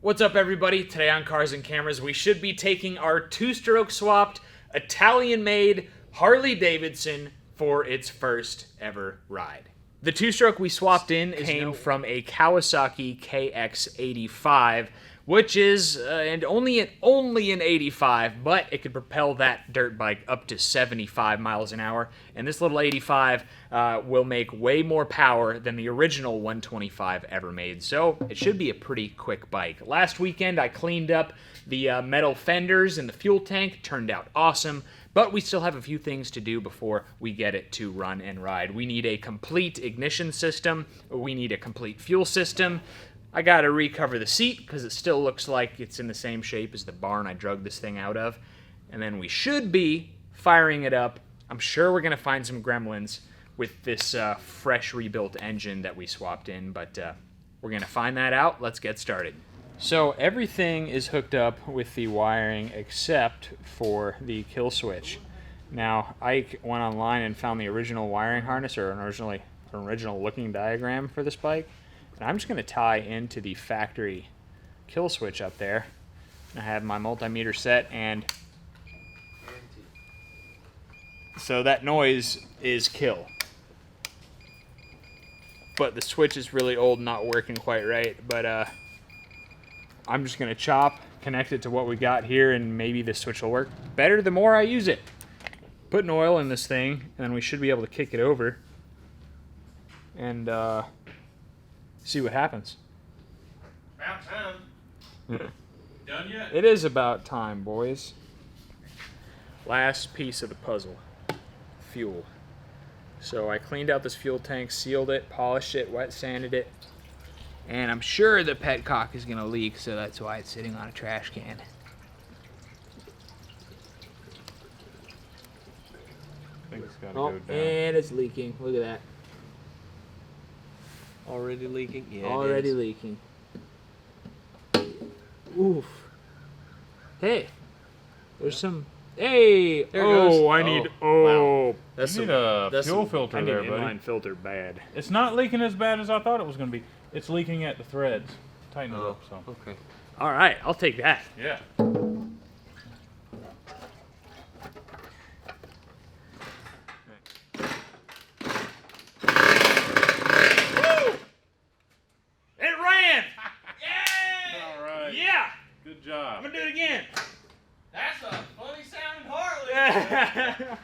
What's up, everybody? Today on Cars and Cameras, we should be taking our two-stroke swapped, Italian-made Harley Davidson for its first ever ride. The two-stroke we swapped in came from a Kawasaki KX85, which is only an 85, but it could propel that dirt bike up to 75 miles an hour. And this little 85 will make way more power than the original 125 ever made. So it should be a pretty quick bike. Last weekend, I cleaned up the metal fenders and the fuel tank. Turned out awesome. But we still have a few things to do before we get it to run and ride. We need a complete ignition system. We need a complete fuel system. I gotta recover the seat because it still looks like it's in the same shape as the barn I drug this thing out of. And then we should be firing it up. I'm sure we're gonna find some gremlins with this fresh rebuilt engine that we swapped in, but we're gonna find that out. Let's get started. So everything is hooked up with the wiring except for the kill switch. Now, Ike went online and found the original wiring harness, or an original looking diagram for this bike. And I'm just going to tie into the factory kill switch up there. I have my multimeter set, and so that noise is kill. But the switch is really old, not working quite right. But I'm just going to connect it to what we got here, and maybe this switch will work better the more I use it. Putting oil in this thing, and then we should be able to kick it over and see what happens. About time. Done yet? It is about time, boys. Last piece of the puzzle. Fuel. So I cleaned out this fuel tank, sealed it, polished it, wet sanded it. And I'm sure the petcock is going to leak, so that's why it's sitting on a trash can. I think it's gotta go down. And it's leaking. Look at that. Already leaking? Yeah. Already leaking. Oof. Hey. There's some. Hey. There it goes. I need. Wow. That's You need a fuel filter I need there, an buddy. inline filter bad. It's not leaking as bad as I thought it was going to be. It's leaking at the threads. Tighten it up some. Okay. All right, I'll take that. Yeah. It ran. All right. Yeah. Good job. I'm gonna do it again. That's a funny sounding Harley.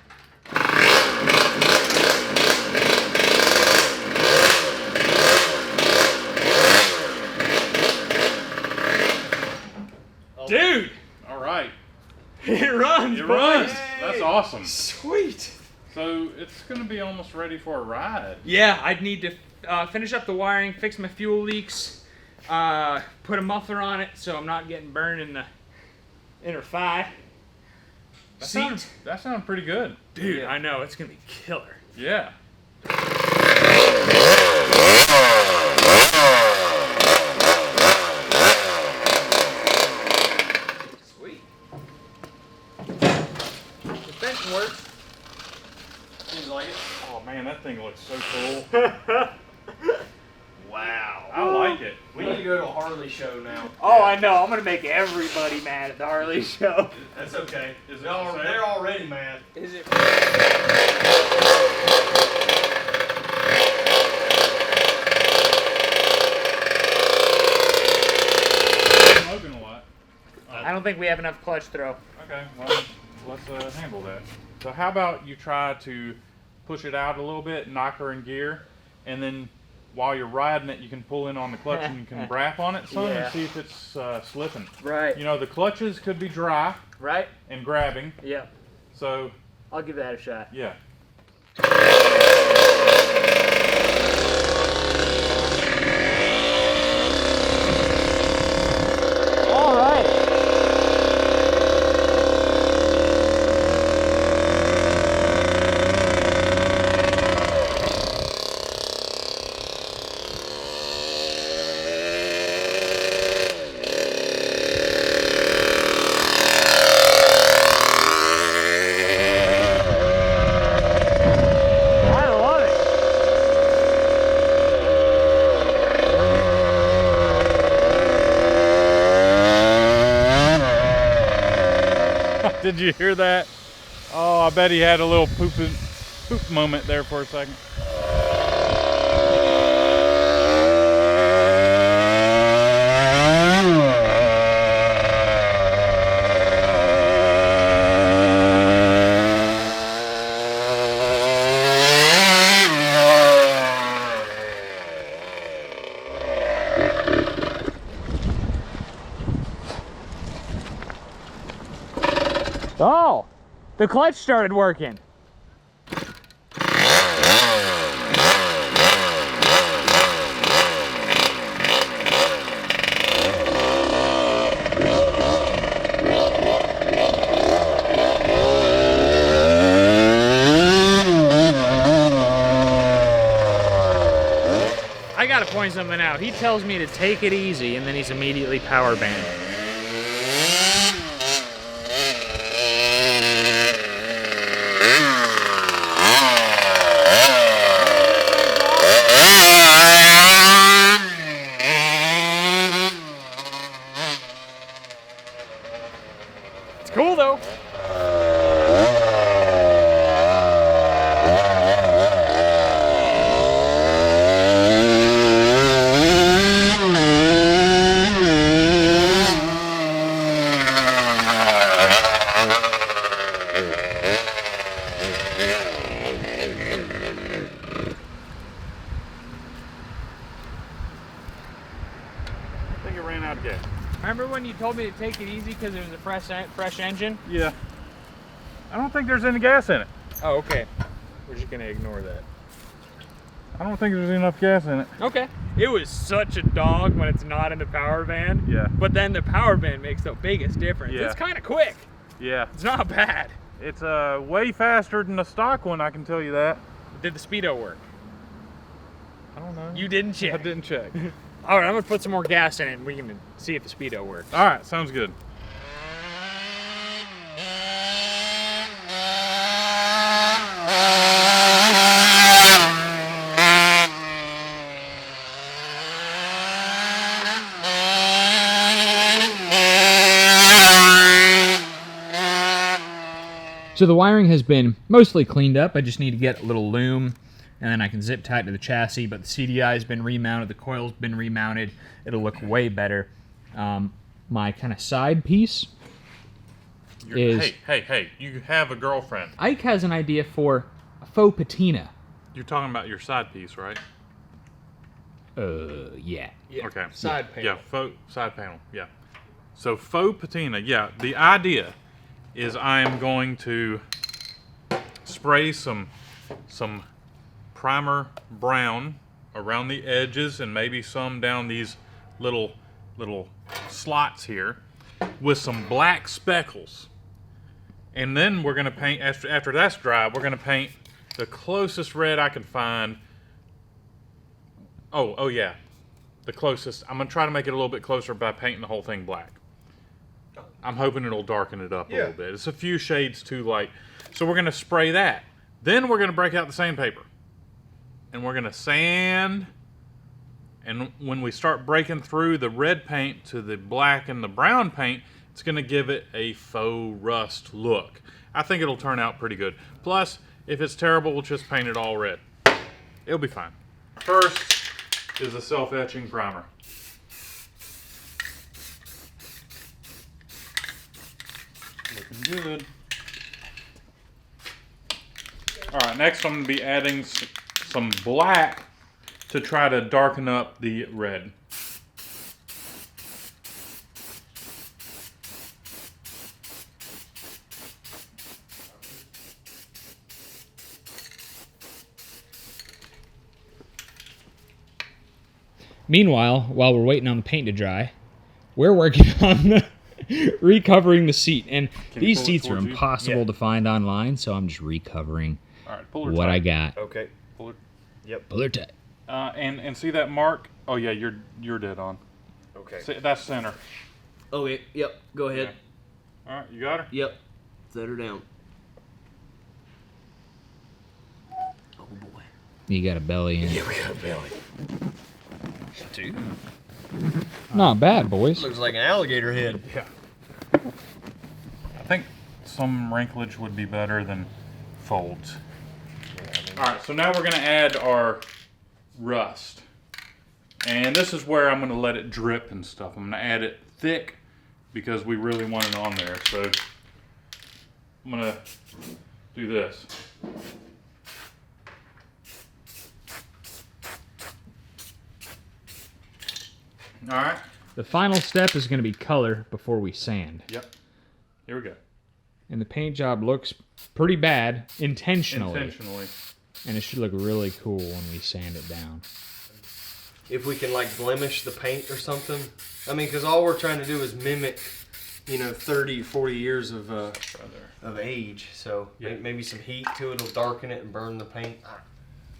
Dude, All right. it runs. It boys. runs. That's awesome. Sweet. So it's going to be almost ready for a ride. Yeah, I'd need to finish up the wiring, fix my fuel leaks, put a muffler on it so I'm not getting burned in the inner thigh. That sounds pretty good. Dude, Yeah. I know, it's gonna be killer. Yeah. Sweet. Suspension works. Seems like it. Oh, man, that thing looks so cool. Wow. I like it. We need to go to a Harley show now. Oh, I know. I'm gonna make everybody mad at the Harley show. That's okay. Is it They're for sale? they're already mad. Is it? Smoking a lot. I don't think we have enough clutch throw. Okay, well, let's handle that. So how about you try to push it out a little bit, knock her in gear, and then while you're riding it, you can pull in on the clutch and you can brap on it some Yeah. and see if it's slipping. Right. You know, the clutches could be dry Right? and grabbing, Yeah. so I'll give that a shot. yeah. All right. Did you hear that? Oh, I bet he had a little poop moment there for a second. Oh, the clutch started working. I gotta point something out. He tells me to take it easy, and then he's immediately power banned. It's cool though. I think it ran out of gas. Remember when you told me to take it easy because it was a fresh engine? Yeah. I don't think there's any gas in it. Oh, okay. We're just gonna ignore that. I don't think there's enough gas in it. Okay. It was such a dog when it's not in the power band. Yeah. But then the power band makes the biggest difference. Yeah. It's kind of quick. Yeah. It's not bad. It's way faster than the stock one, I can tell you that. Did the speedo work? I don't know. You didn't check. I didn't check. All right, I'm gonna put some more gas in it and we can see if the speedo works. All right, sounds good. So the wiring has been mostly cleaned up. I just need to get a little loom and then I can zip tie to the chassis, but the CDI has been remounted, the coil's been remounted. It'll look way better. My kind of side piece is... Hey, you have a girlfriend. Ike has an idea for a faux patina. You're talking about your side piece, right? Yeah. Okay. Side panel. Yeah, faux side panel, yeah. So faux patina, yeah, the idea is I'm going to spray some primer brown around the edges and maybe some down these little slots here with some black speckles. And then we're gonna paint, after that's dry, we're gonna paint the closest red I can find. Oh yeah, the closest. I'm gonna try to make it a little bit closer by painting the whole thing black. I'm hoping it'll darken it up a little bit. It's a few shades too light. So we're gonna spray that. Then we're gonna break out the sandpaper. And we're gonna sand. And when we start breaking through the red paint to the black and the brown paint, it's gonna give it a faux rust look. I think it'll turn out pretty good. Plus, if it's terrible, we'll just paint it all red. It'll be fine. First is the self-etching primer. Looking good. All right, next I'm going to be adding some black to try to darken up the red. Meanwhile, while we're waiting on the paint to dry, we're working on recovering the seat. And these seats are impossible to find online, so I'm just recovering what I got. Okay. Pull her. Yep. Pull her tight. And see that mark? Oh yeah, you're dead on. Okay. See, that's center. Okay, yep, go ahead. Okay. All right, you got her? Yep, set her down. Oh boy. You got a belly in. Yeah, we got a belly. Two. Not bad, boys. Looks like an alligator head. Yeah. I think some wrinklage would be better than folds. Alright, so now we're going to add our rust. And this is where I'm going to let it drip and stuff. I'm going to add it thick because we really want it on there. So I'm going to do this. Alright. The final step is going to be color before we sand. Yep. Here we go. And the paint job looks pretty bad intentionally. Intentionally. And it should look really cool when we sand it down. If we can like blemish the paint or something. I mean, because all we're trying to do is mimic, 30, 40 years of age. So Yeah. maybe some heat to it will darken it and burn the paint.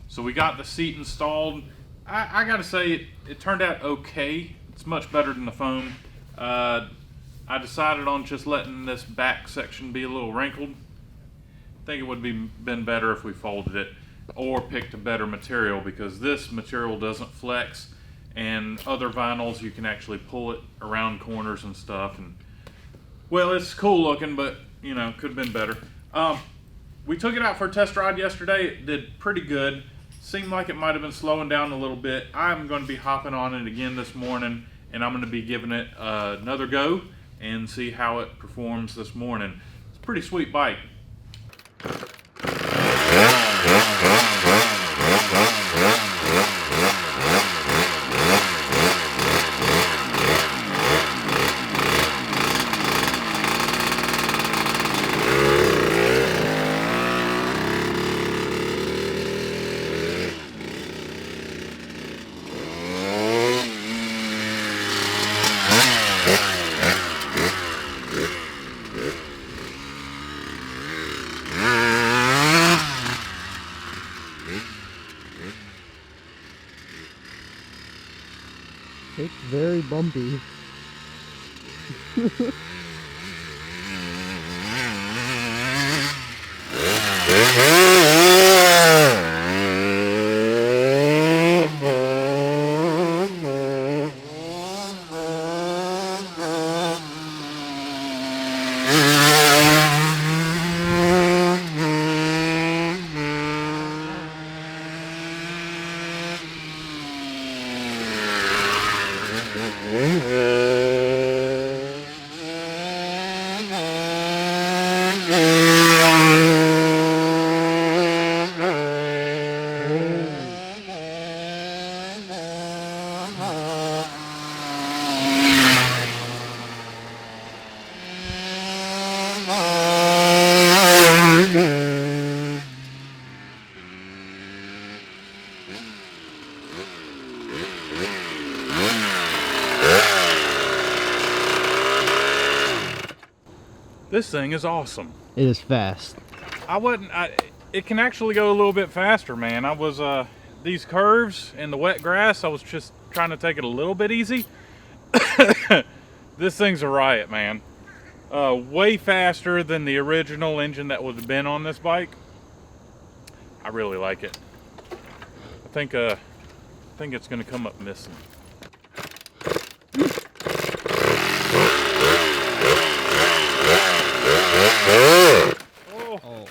So we got the seat installed. I gotta say, it turned out okay. It's much better than the foam. I decided on just letting this back section be a little wrinkled. I think it would been better if we folded it or picked a better material, because this material doesn't flex, and other vinyls you can actually pull it around corners and stuff. And well, it's cool looking, but could have been better. We took it out for a test ride yesterday. It did pretty good. Seemed like it might have been slowing down a little bit. I'm going to be hopping on it again this morning, and I'm going to be giving it another go and see how it performs this morning. It's a pretty sweet bike. It's very bumpy. This thing is awesome. It is fast. It can actually go a little bit faster, man. I was, these curves in the wet grass, I was just trying to take it a little bit easy. This thing's a riot, man. Way faster than the original engine that would have been on this bike. I really like it. I think it's gonna come up missing. Oh.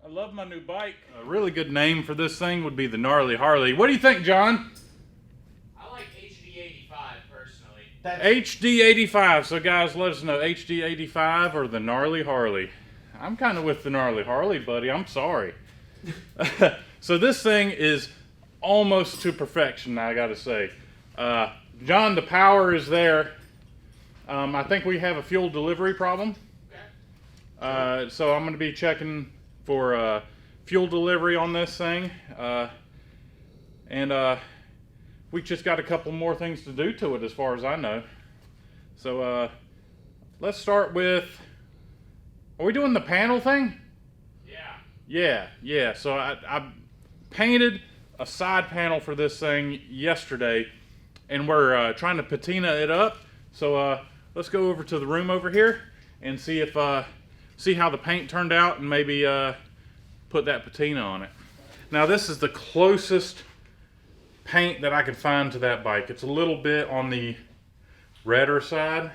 I love my new bike. A really good name for this thing would be the Gnarly Harley. What do you think, John? I like HD85 personally. HD85. So guys, let us know, HD85 or the Gnarly Harley. I'm kind of with the Gnarly Harley, buddy. I'm sorry. So this thing is almost to perfection, I gotta say. John, the power is there. I think we have a fuel delivery problem. Okay. So I'm gonna be checking for fuel delivery on this thing. And we just got a couple more things to do to it as far as I know. So let's start with, are we doing the panel thing? Yeah. So I painted a side panel for this thing yesterday, and we're trying to patina it up. So let's go over to the room over here and see if see how the paint turned out, and maybe put that patina on it. Now this is the closest paint that I could find to that bike. It's a little bit on the redder side.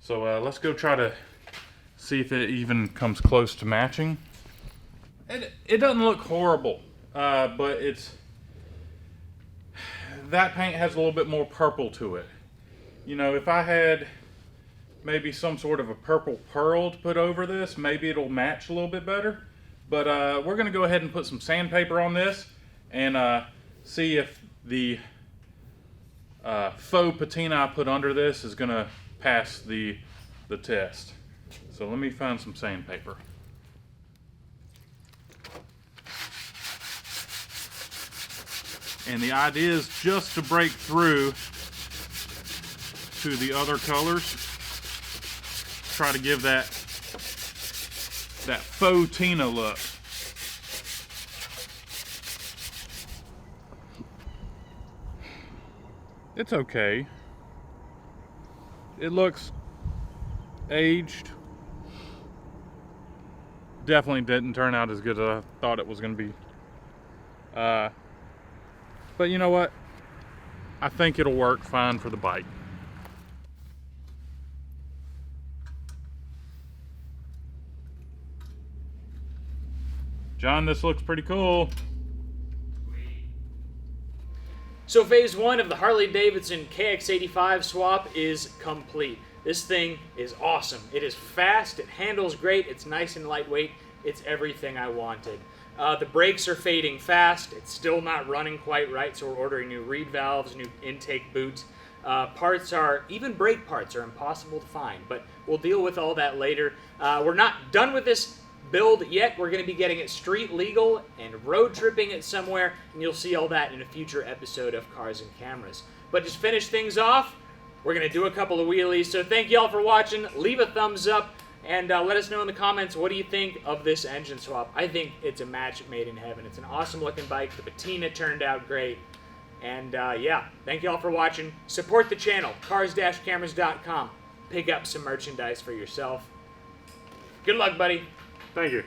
So let's go try to see if it even comes close to matching. It doesn't look horrible, but that paint has a little bit more purple to it. You know, if I had maybe some sort of a purple pearl to put over this, maybe it'll match a little bit better. But we're gonna go ahead and put some sandpaper on this and see if the faux patina I put under this is gonna pass the test. So let me find some sandpaper. And the idea is just to break through to the other colors. Try to give that faux tina look. It's okay. It looks aged. Definitely didn't turn out as good as I thought it was going to be. But you know what? I think it'll work fine for the bike. John, this looks pretty cool. So phase 1 of the Harley Davidson KX85 swap is complete. This thing is awesome. It is fast, it handles great, it's nice and lightweight, it's everything I wanted. The brakes are fading fast, it's still not running quite right, so we're ordering new reed valves, new intake boots. Even brake parts are impossible to find, but we'll deal with all that later. We're not done with this build yet. We're going to be getting it street legal and road tripping it somewhere, and you'll see all that in a future episode of Cars and Cameras. But just finish things off, we're going to do a couple of wheelies. So thank y'all for watching. Leave a thumbs up and let us know in the comments, what do you think of this engine swap? I think it's a match made in heaven. It's an awesome looking bike. The patina turned out great. And yeah, thank y'all for watching. Support the channel, cars-cameras.com. Pick up some merchandise for yourself. Good luck, buddy. Thank you.